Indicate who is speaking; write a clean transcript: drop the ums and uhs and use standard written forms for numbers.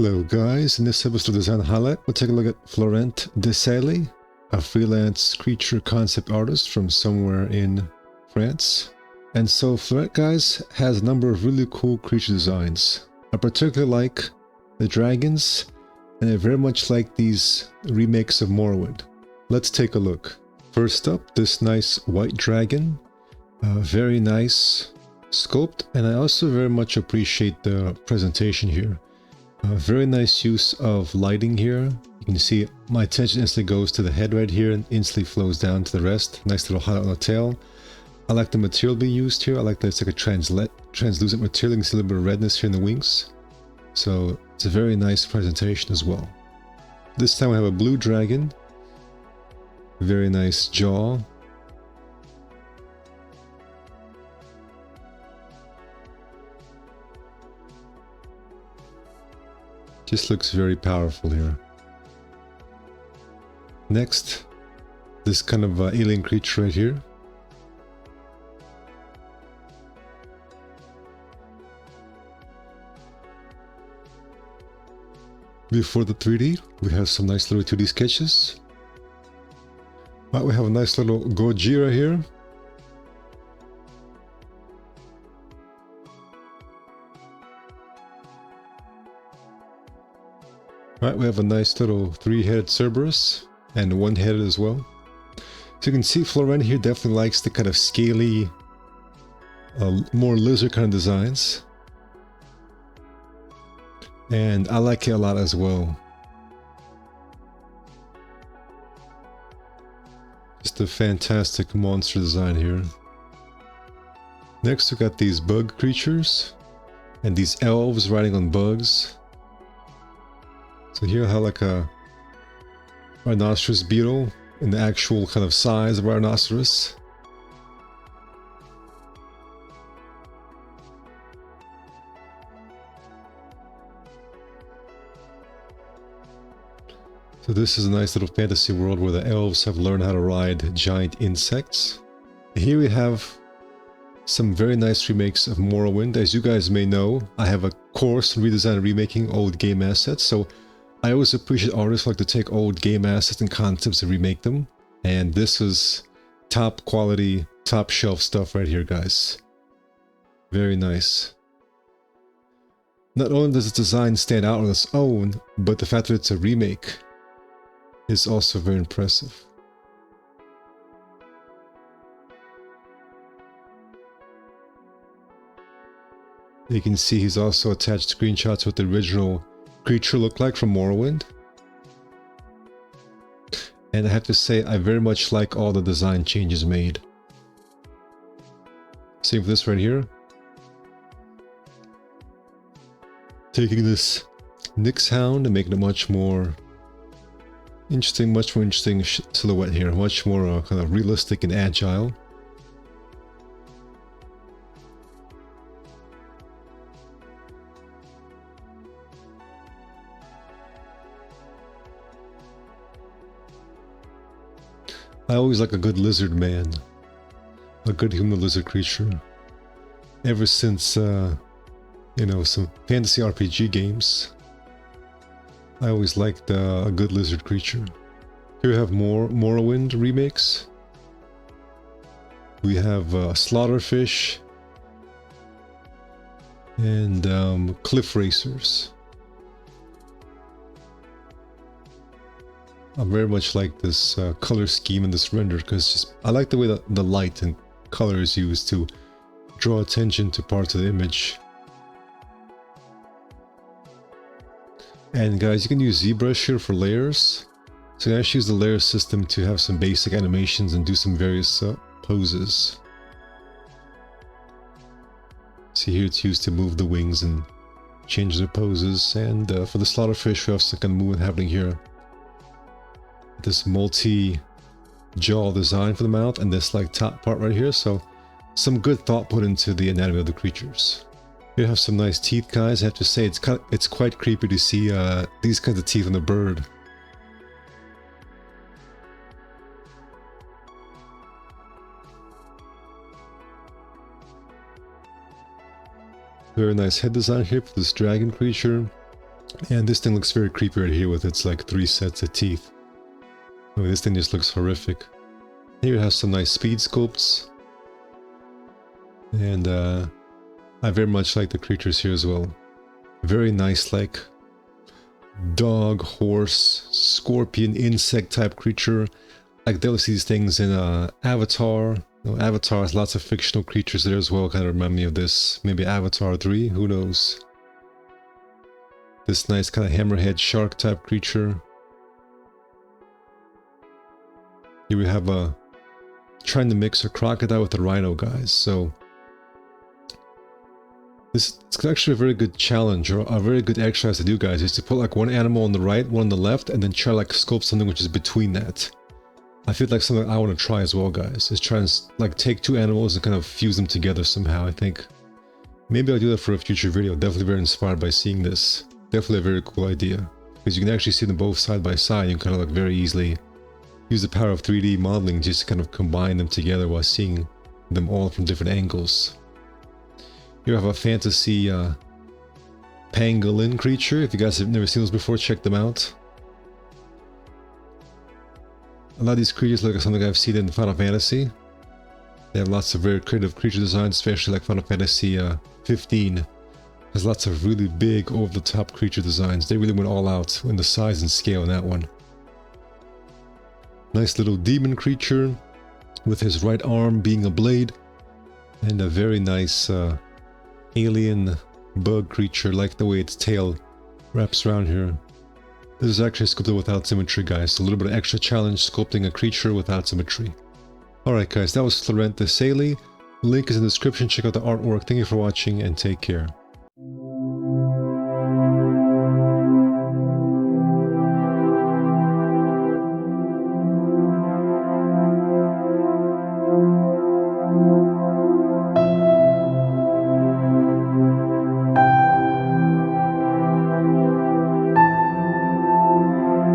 Speaker 1: Hello guys, in this episode of Design Highlight, we'll take a look at Florent Desailly, a freelance creature concept artist from somewhere in France. And so Florent, guys, has a number of really cool creature designs. I particularly like the dragons, and I very much like these remakes of Morrowind. Let's take a look. First up, this nice white dragon, very nice sculpt, and I also very much appreciate the presentation here. Very nice use of lighting here. You can see my attention instantly goes to the head right here and instantly flows down to the rest. Nice little highlight on the tail. I like the material being used here. I like that it's like a translucent material. You can see a little bit of redness here in the wings. So it's a very nice presentation as well. This time we have a blue dragon. Very nice jaw. Just looks very powerful here. Next, this kind of alien creature right here. Before the 3D, we have some nice little 2D sketches. Right, we have a nice little Gojira here. Right, we have a nice little three-headed Cerberus and one-headed as well. So you can see Florent here definitely likes the kind of scaly, more lizard kind of designs. And I like it a lot as well. Just a fantastic monster design here. Next we got these bug creatures and these elves riding on bugs. So here I have like a rhinoceros beetle in the actual kind of size of a rhinoceros. So this is a nice little fantasy world where the elves have learned how to ride giant insects. Here we have some very nice remakes of Morrowind. As you guys may know, I have a course on redesign and remaking old game assets, so I always appreciate artists who like to take old game assets and concepts and remake them. And this is top quality, top shelf stuff right here, guys. Very nice. Not only does this design stand out on its own, but the fact that it's a remake is also very impressive. You can see he's also attached screenshots with the original creature looked like from Morrowind. And I have to say, I very much like all the design changes made. Same for this right here. Taking this Nyx Hound and making it much more interesting silhouette here. Much more kind of realistic and agile. I always like a good lizard man, a good human lizard creature. Ever since, you know, some fantasy RPG games, I always liked a good lizard creature. Here we have more Morrowind remakes. We have Slaughterfish and Cliff Racers. I very much like this color scheme in this render because I like the way that the light and color is used to draw attention to parts of the image. And guys, you can use ZBrush here for layers. So you can actually use the layer system to have some basic animations and do some various poses. See here it's used to move the wings and change their poses. And for the Slaughterfish we have some kind of movement happening here. This multi-jaw design for the mouth and this like top part right here, so some good thought put into the anatomy of the creatures. Here have some nice teeth, guys. I have to say it's quite creepy to see these kinds of teeth on the bird. Very nice head design here for this dragon creature. And this thing looks very creepy right here with its like 3 sets of teeth. I mean, this thing just looks horrific. Here it has some nice speed sculpts. And I very much like the creatures here as well. Very nice, like dog, horse, scorpion, insect type creature. I can definitely see these things in Avatar. You know, Avatar has lots of fictional creatures there as well, kind of remind me of this. Maybe Avatar 3, who knows. This nice kind of hammerhead shark type creature. Here we have trying to mix a crocodile with a rhino, guys. So this is actually a very good challenge, or a very good exercise to do, guys, is to put like one animal on the right, one on the left, and then try like sculpt something which is between that. I feel like something I want to try as well, guys, is try and like take 2 animals and kind of fuse them together somehow. I think maybe I'll do that for a future video. Definitely very inspired by seeing this. Definitely a very cool idea, because you can actually see them both side by side. You can kind of like very easily use the power of 3D modeling just to kind of combine them together while seeing them all from different angles. Here I have a fantasy pangolin creature. If you guys have never seen those before, check them out. A lot of these creatures look like something I've seen in Final Fantasy. They have lots of very creative creature designs, especially like Final Fantasy 15. Has lots of really big, over-the-top creature designs. They really went all out in the size and scale in that one. Nice little demon creature with his right arm being a blade. And a very nice alien bug creature, like the way its tail wraps around here. This is actually sculpted without symmetry, guys. A little bit of extra challenge sculpting a creature without symmetry. Alright guys, that was Florent Desailly. Link is in the description. Check out the artwork. Thank you for watching and take care.